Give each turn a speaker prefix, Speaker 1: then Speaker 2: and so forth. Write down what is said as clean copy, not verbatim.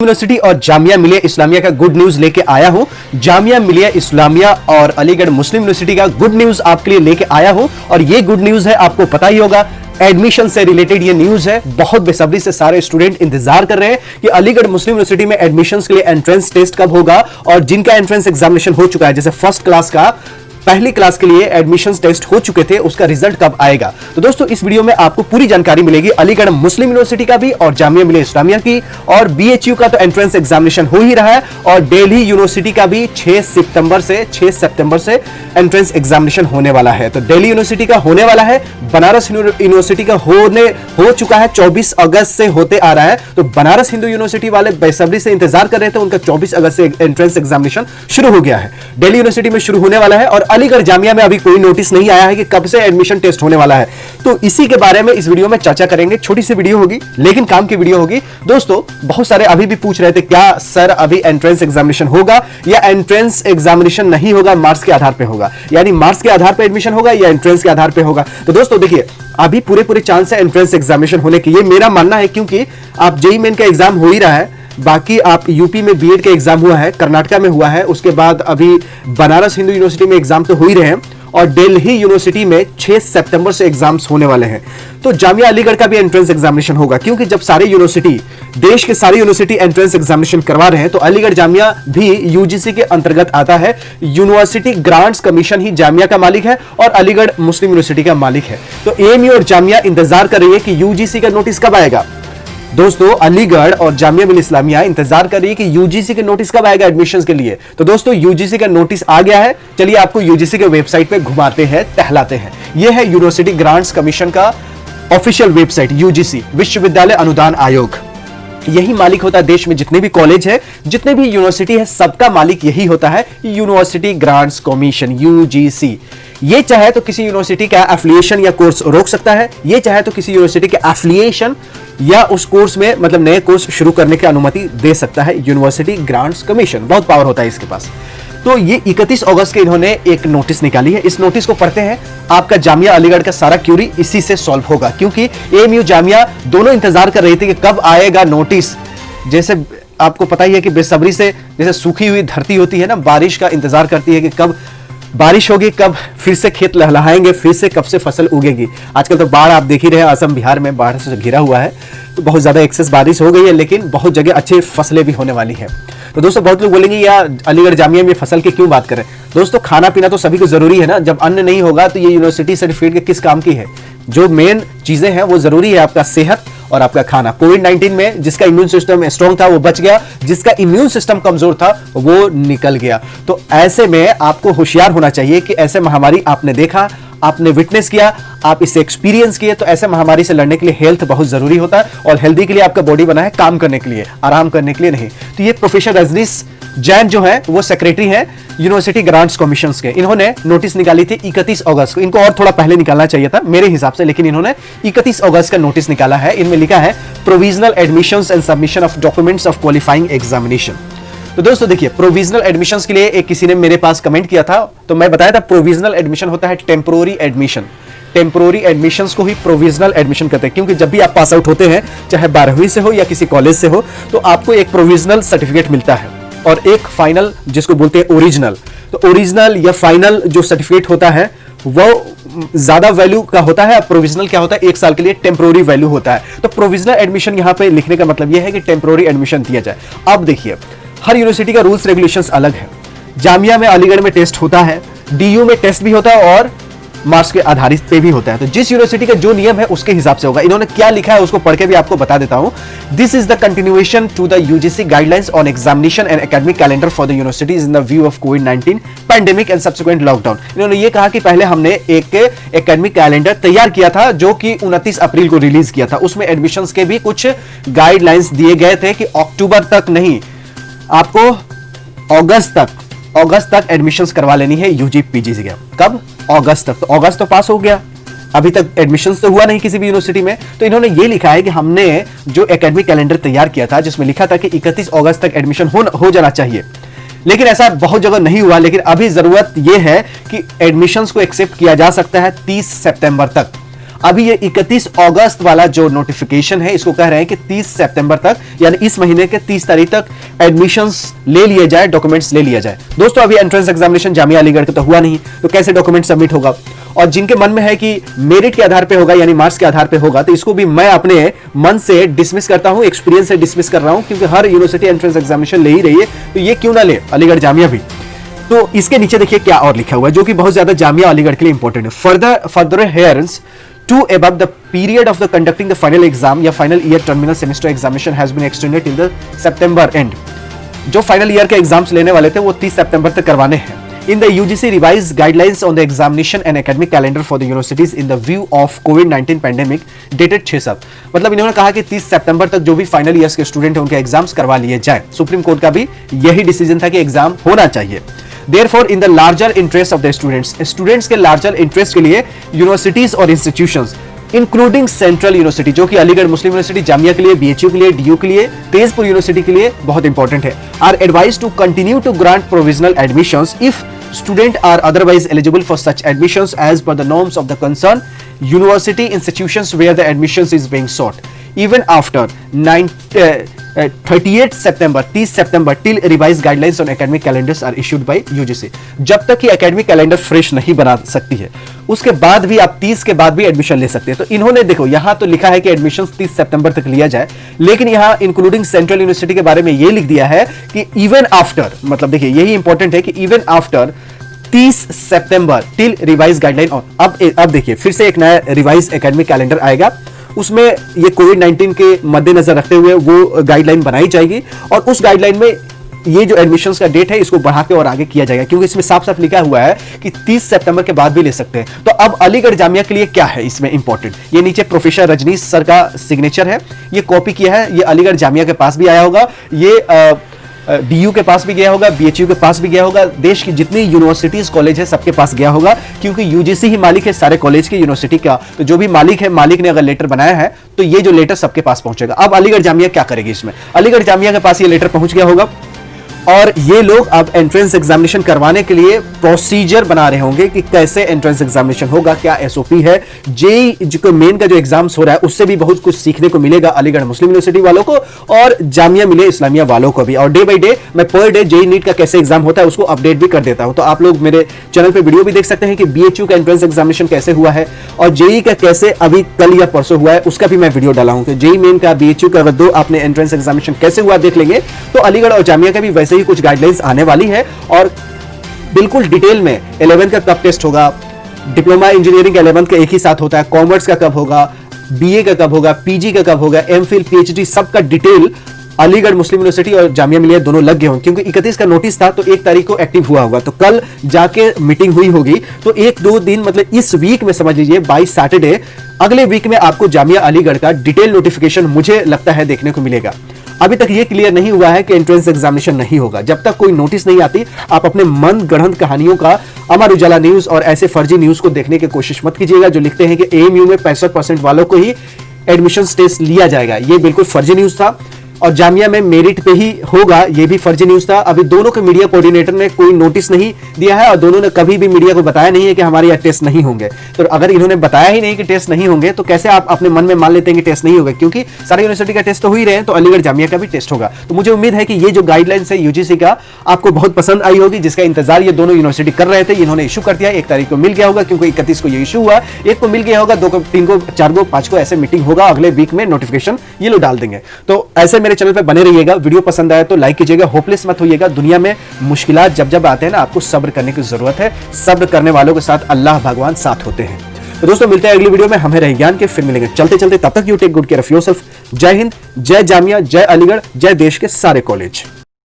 Speaker 1: University और जामिया मिलिया इस्लामिया का good news लेके आया हूं। जामिया मिलिया इस्लामिया और अलीगढ़ मुस्लिम यूनिवर्सिटी का गुड न्यूज आपके लिए लेके आया हूं और ये गुड न्यूज है, आपको पता ही होगा, एडमिशन से रिलेटेड ये न्यूज है। बहुत बेसब्री से सारे स्टूडेंट इंतजार कर रहे हैं कि अलीगढ़ मुस्लिम यूनिवर्सिटी में एडमिशन के लिए एंट्रेंस टेस्ट कब होगा, और जिनका एंट्रेंस एग्जामिनेशन हो चुका है, जैसे फर्स्ट क्लास का पहली क्लास के लिए एडमिशन टेस्ट हो चुके थे, उसका रिजल्ट कब आएगा। तो दोस्तों इस वीडियो में आपको पूरी जानकारी मिलेगी अलीगढ़ मुस्लिम यूनिवर्सिटी का भी और जामिया मिलिया इस्लामिया की, और बीएचयू का तो एंट्रेंस एग्जामिनेशन हो ही रहा है, और दिल्ली यूनिवर्सिटी का भी 6 सितंबर से एंट्रेंस एग्जामिनेशन होने वाला है। तो दिल्ली यूनिवर्सिटी का होने वाला है, बनारस यूनिवर्सिटी का हो चुका है, 24 अगस्त से होते आ रहा है। तो बनारस हिंदू यूनिवर्सिटी वाले बेसब्री से इंतजार कर रहे थे, उनका 24 अगस्त से एंट्रेंस एग्जामिनेशन शुरू हो गया है। दिल्ली यूनिवर्सिटी में शुरू होने वाला है, और अलीगढ़ जामिया में अभी कोई नोटिस नहीं आया है कि कब से एडमिशन टेस्ट होने वाला है। तो इसी के बारे में इस वीडियो में चर्चा करेंगे। छोटी सी वीडियो होगी लेकिन काम की वीडियो होगी। दोस्तों बहुत सारे अभी भी पूछ रहे थे, क्या सर अभी एंट्रेंस एग्जामिनेशन होगा या एंट्रेंस एग्जामिनेशन नहीं होगा, मार्क्स के आधार पे होगा, यानी मार्क्स के आधार पे एडमिशन होगा या एंट्रेंस के आधार पे होगा। तो दोस्तों देखिए, अभी पूरे चांस है एंट्रेंस एग्जामिनेशन होने की, ये मेरा मानना है, क्योंकि आप जेईई मेन का एग्जाम हो ही रहा है, बाकी आप यूपी में बीएड का एग्जाम हुआ है, कर्नाटका में हुआ है, उसके बाद अभी बनारस हिंदू यूनिवर्सिटी में एग्जाम तो हो ही रहे हैं, और दिल्ली यूनिवर्सिटी में 6 सितंबर से एग्जाम्स होने वाले हैं। तो जामिया अलीगढ़ का भी एंट्रेंस एग्जामिनेशन होगा, क्योंकि जब सारे यूनिवर्सिटी, देश के सारे यूनिवर्सिटी एंट्रेंस एग्जामिनेशन करवा रहे हैं, तो अलीगढ़ जामिया भी यूजीसी के अंतर्गत आता है। यूनिवर्सिटी ग्रांट्स कमीशन ही जामिया का मालिक है और अलीगढ़ मुस्लिम यूनिवर्सिटी का मालिक है। तो एएमयू और जामिया इंतजार कर रही है कि यूजीसी का नोटिस कब आएगा। दोस्तों अलीगढ़ और जामिया मिलिया इस्लामिया इंतजार कर रही है कि यूजीसी के नोटिस कब आएगा एडमिशंस के लिए। तो दोस्तों यूजीसी का नोटिस आ गया है, चलिए आपको यूजीसी के वेबसाइट पे घुमाते हैं, टहलाते हैं। यह है यूनिवर्सिटी ग्रांट्स कमीशन का ऑफिशियल वेबसाइट, यूजीसी विश्वविद्यालय अनुदान आयोग। यही मालिक होता है देश में जितने भी कॉलेज है, जितने भी यूनिवर्सिटी है, सबका मालिक यही होता है, यूनिवर्सिटी ग्रांट्स कमीशन, यूजीसी। ये चाहे तो किसी यूनिवर्सिटी का एफिलिएशन या कोर्स रोक सकता है, ये चाहे तो किसी यूनिवर्सिटी के एफिलिएशन या उस कोर्स में मतलब नए कोर्स शुरू करने की अनुमति दे सकता है यूनिवर्सिटी ग्रांट्स कमीशन। बहुत पावर होता है इसके पास। तो ये 31 अगस्त के इन्होंने एक नोटिस निकाली है। इस नोटिस को पढ़ते हैं, आपका जामिया अलीगढ़ का सारा क्यूरी इसी से सॉल्व होगा, क्योंकि एएमयू जामिया दोनों इंतजार कर रही थी कि कब आएगा नोटिस। जैसे आपको पता ही है कि बेसब्री से, जैसे सूखी हुई धरती होती है ना, बारिश का इंतजार करती है कि कब बारिश होगी, कब फिर से खेत लहलहाएंगे, फिर से कब से फसल उगेगी। आजकल तो बाढ़ आप देख ही रहे हैं, असम बिहार में बाढ़ से घिरा हुआ है, तो बहुत ज्यादा एक्सेस बारिश हो गई है, लेकिन बहुत जगह अच्छी फसलें भी होने वाली है। तो दोस्तों बहुत लोग बोलेंगे या अलीगढ़ जामिया में फसल की क्यों बात करें। दोस्तों खाना पीना तो सभी को जरूरी है ना, जब अन्न नहीं होगा तो ये यूनिवर्सिटी सर्टिफिकेट के किस काम की है। जो मेन चीजें हैं वो जरूरी है, आपका सेहत और आपका खाना। कोविड-19 में जिसका इम्यून सिस्टम स्ट्रॉन्ग था वो बच गया, जिसका इम्यून सिस्टम कमजोर था वो निकल गया। तो ऐसे में आपको होशियार होना चाहिए कि ऐसे महामारी आपने देखा, आपने विटनेस किया, आप इससे एक्सपीरियंस किए, तो ऐसे महामारी से लड़ने के लिए हेल्थ बहुत जरूरी होता है, और हेल्दी के लिए आपका बॉडी बना है काम करने के लिए, आराम करने के लिए नहीं। तो ये प्रोफेसर रजनीश जैन जो है वो सेक्रेटरी है यूनिवर्सिटी ग्रांट्स कमीशन के। इन्होंने नोटिस निकाली थी 31 अगस्त को, इनको और थोड़ा पहले निकालना चाहिए था मेरे हिसाब से, लेकिन इन्होंने 31 अगस्त का नोटिस निकाला है। इनमें लिखा है provisional admissions and submission of documents of qualifying examination. तो दोस्तों देखिए, प्रोविजनल एडमिशंस के लिए एक किसी ने मेरे पास कमेंट किया था, तो मैं बताया था प्रोविजनल एडमिशन होता है टेम्पोररी एडमिशन। टेम्पोररी एडमिशंस को ही प्रोविजनल एडमिशन कहते हैं, क्योंकि जब भी आप पास आउट होते हैं, चाहे 12वीं से हो या किसी कॉलेज से हो, तो आपको एक प्रोविजनल सर्टिफिकेट मिलता है और एक फाइनल जिसको बोलते हैं ओरिजिनल। तो ओरिजिनल या फाइनल जो सर्टिफिकेट होता है वो ज्यादा वैल्यू का होता है, प्रोविजनल क्या होता है, 1 साल के लिए टेम्पोररी वैल्यू होता है। तो प्रोविजनल एडमिशन यहां पे लिखने का मतलब यह है कि टेम्पोररी एडमिशन दिया जाए। अब देखिए, हर यूनिवर्सिटी का रूल्स रेगुलेशंस अलग है। जामिया में अलीगढ़ में टेस्ट होता है, डीयू में टेस्ट भी होता है और मार्क्स के आधारित पे भी होता है। तो जिस यूनिवर्सिटी का जो नियम है उसके हिसाब से होगा। इन्होंने क्या लिखा है उसको पढ़ के भी आपको बता देता हूं। This is the continuation to the UGC guidelines on examination and academic calendar for the universities in the view of कोविड-19 पैंडेमिक एंड सब्सिक्वेंट लॉकडाउन। इन्होंने ये कहा कि पहले हमने एक एकेडमिक कैलेंडर तैयार किया था जो कि 29 अप्रैल को रिलीज किया था। उसमें एडमिशंस के भी कुछ गाइडलाइंस दिए गए थे कि अक्टूबर तक नहीं, आपको अगस्त तक एडमिशंस करवा लेनी है यूजी पीजी से। कब? अगस्त तक। तो अगस्त तो पास हो गया, अभी तक एडमिशंस तो हुआ नहीं किसी भी यूनिवर्सिटी में। तो इन्होंने ये लिखा है कि हमने जो एकेडमिक कैलेंडर तैयार किया था जिसमें लिखा था कि 31 अगस्त तक एडमिशन हो जाना चाहिए, लेकिन ऐसा बहुत जगह नहीं हुआ। लेकिन अभी जरूरत यह है कि एडमिशंस को एक्सेप्ट किया जा सकता है 30 सितंबर तक। अभी ये 31 अगस्त वाला जो नोटिफिकेशन है इसको कह रहे हैं कि 30 सितंबर तक यानी इस महीने के 30 तारीख तक एडमिशंस ले लिए जाए, डॉक्यूमेंट्स ले लिया जाए। दोस्तों अभी एंट्रेंस एग्जामिनेशन जामिया अलीगढ़ का तो हुआ नहीं, तो कैसे डॉक्यूमेंट सबमिट होगा? और जिनके मन में है कि मेरिट के आधार पे होगा यानी मार्क्स के आधार पे होगा, तो इसको भी मैं अपने मन से डिसमिस करता हूं, एक्सपीरियंस से डिसमिस कर रहा हूं, क्योंकि हर यूनिवर्सिटी एंट्रेंस एग्जामिनेशन ले ही रही है, तो ये क्यों ना ले अलीगढ़ जामिया भी। तो इसके नीचे देखिए क्या और लिखा हुआ है जो कि बहुत ज्यादा जामिया अलीगढ़ के लिए इंपॉर्टेंट है। Further hairs to above the period of the conducting the final exam या final year terminal semester examination has been extended till the September end। जो फाइनल ईयर के एग्जाम्स लेने वाले थे वो 30 सितंबर तक करवाने हैं। In the UGC revised guidelines on the examination and academic calendar for the universities in the view of COVID-19 pandemic dated 6/7। मतलब इन्होंने कहा कि 30 सितंबर तक जो भी फाइनल ईयर्स के स्टूडेंट हैं उनके एग्जाम्स करवा लिए जाए। सुप्रीम कोर्ट का भी यही डिसीजन था कि एग्जाम होना चाहिए। Therefore, in the larger interest of the students के larger interest के लिए यूनिवर्सिटीज और इंस्टीट्यूशंस इंक्लूडिंग सेंट्रल यूनिवर्सिटी जो कि अलीगढ़ मुस्लिम यूनिवर्सिटी, जामिया के लिए, BHU के लिए, DU के लिए, तेजपुर यूनिवर्सिटी के लिए बहुत इंपॉर्टेंट है, are advised to continue to grant provisional admissions if student are otherwise eligible for such admissions as per the norms of the concern university institutions where the admissions is being sought even after 38 September 30 September till revised guidelines on academic calendars are issued by UGC. जब तक कि academic calendar fresh नहीं बना सकती है उसके बाद भी आप 30 के बाद भी एडमिशन ले सकते हैं। तो इन्होंने देखो यहां तो लिखा है कि एडमिशन 30 सितंबर तक लिया जाए, लेकिन यहां इंक्लूडिंग सेंट्रल यूनिवर्सिटी के बारे में यह लिख दिया है कि इवन आफ्टर, मतलब देखिए यही इंपॉर्टेंट है कि even after 30 September till revise guideline on. अब देखिए फिर से एक नया रिवाइज एकेडमिक कैलेंडर आएगा, उसमें ये कोविड-19 के मद्देनजर रखते हुए वो गाइडलाइन बनाई जाएगी और उस गाइडलाइन में ये जो एडमिशंस का डेट है इसको बढ़ा के और आगे किया जाएगा, क्योंकि इसमें साफ साफ लिखा हुआ है कि 30 सितंबर के बाद भी ले सकते हैं। तो अब अलीगढ़ जामिया के लिए क्या है इसमें इंपॉर्टेंट, ये नीचे प्रोफेसर रजनीश सर का सिग्नेचर है, ये कॉपी किया है, ये अलीगढ़ जामिया के पास भी आया होगा, ये DU के पास भी गया होगा, BHU के पास भी गया होगा, देश की जितनी यूनिवर्सिटीज कॉलेज है सबके पास गया होगा, क्योंकि UGC ही मालिक है सारे कॉलेज के, यूनिवर्सिटी का। तो जो भी मालिक है, मालिक ने अगर लेटर बनाया है तो ये जो लेटर सबके पास पहुंचेगा। अब अलीगढ़ जामिया क्या करेगी इसमें? अलीगढ़ जामिया के पास ये लेटर पहुंच गया होगा और ये लोग अब एंट्रेंस एग्जामिनेशन करवाने के लिए प्रोसीजर बना रहे होंगे कि कैसे एंट्रेंस एग्जामिनेशन होगा, क्या SOP है। जेई जो मेन का जो एग्जाम्स हो रहा है उससे भी बहुत कुछ सीखने को मिलेगा अलीगढ़ मुस्लिम यूनिवर्सिटी वालों को और जामिया मिलिया इस्लामिया वालों को भी। और डे बाय डे मैं पर डे जेई नीट का कैसे एग्जाम होता है उसको अपडेट भी कर देता हूं, तो आप लोग मेरे चैनल पे वीडियो भी देख सकते हैं कि BHU का एंट्रेंस एग्जामिनेशन कैसे हुआ है और जेई का कैसे अभी कल या परसों हुआ है उसका भी मैं वीडियो डाला हूं। जेई मेन का, BHU का, अगर दो आपने एंट्रेंस एग्जामिनेशन कैसे हुआ देख लेंगे तो अलीगढ़ और जामिया का भी वैसे ही कुछ गाइडलाइंस आने वाली है और बिल्कुल डिटेल में 11th का कब टेस्ट होगा, डिप्लोमा इंजीनियरिंग 11th का एक ही साथ होता है, कॉमर्स का कब होगा, BA का कब होगा, PG का कब होगा, MPhil PhD सबका डिटेल अलीगढ़ मुस्लिम यूनिवर्सिटी और जामिया मिलिया दोनों लग गए होंगे, क्योंकि 31 का नोटिस था तो 1 तारीख को एक्टिव हुआ होगा, तो कल जाके मीटिंग हुई होगी। तो 1-2 दिन मतलब इस वीक में समझ लीजिए बाय सैटरडे अगले वीक में आपको जामिया अलीगढ़ का डिटेल नोटिफिकेशन मुझे लगता है देखने को मिलेगा। अभी तक ये क्लियर नहीं हुआ है कि एंट्रेंस एग्जामिनेशन नहीं होगा। जब तक कोई नोटिस नहीं आती आप अपने मन गढ़ंत कहानियों का अमर उजाला न्यूज और ऐसे फर्जी न्यूज को देखने की कोशिश मत कीजिएगा जो लिखते हैं कि AMU में 65% वालों को ही एडमिशन टेस्ट लिया जाएगा। ये बिल्कुल फर्जी न्यूज था और जामिया में मेरिट पे ही होगा, ये भी फर्जी न्यूज था। अभी दोनों के मीडिया कोऑर्डिनेटर ने कोई नोटिस नहीं दिया है और दोनों ने कभी भी मीडिया को बताया नहीं है कि हमारे यहाँ टेस्ट नहीं होंगे। तो अगर इन्होंने बताया ही नहीं कि टेस्ट नहीं होंगे तो कैसे आप अपने मन में मान लेते हैं कि टेस्ट नहीं होगा, क्योंकि सारी यूनिवर्सिटी का टेस्ट तो हो ही रहे हैं, तो अलीगढ़ जामिया का भी टेस्ट होगा। तो मुझे उम्मीद है कि ये जो गाइडलाइंस है UGC का आपको बहुत पसंद आई होगी, जिसका इंतजार ये दोनों यूनिवर्सिटी कर रहे थे। इन्होंने इशू कर दिया, 1 तारीख को मिल गया होगा, क्योंकि 31 को ये इशू हुआ, 1 को मिल गया होगा, 2 को, 3 को, 4 को, 5 को ऐसे मीटिंग होगा, अगले वीक में नोटिफिकेशन ये लोग डाल देंगे। तो ऐसे मेरे चैनल पर बने रहिएगा। वीडियो पसंद आया तो लाइक कीजिएगा, होपलेस मत होइएगा। दुनिया में मुश्किलात जब जब आते हैं ना आपको सब्र करने की जरूरत है, सब्र करने वालों के साथ अल्लाह भगवान साथ होते हैं। तो दोस्तों मिलते हैं अगली वीडियो में, हमें रहे ज्ञान के, फिर मिलेंगे चलते चलते, तब तक you take good care of yourself. जय हिंद, जय जामिया, जय अलीगढ़, जय देश के सारे कॉलेज।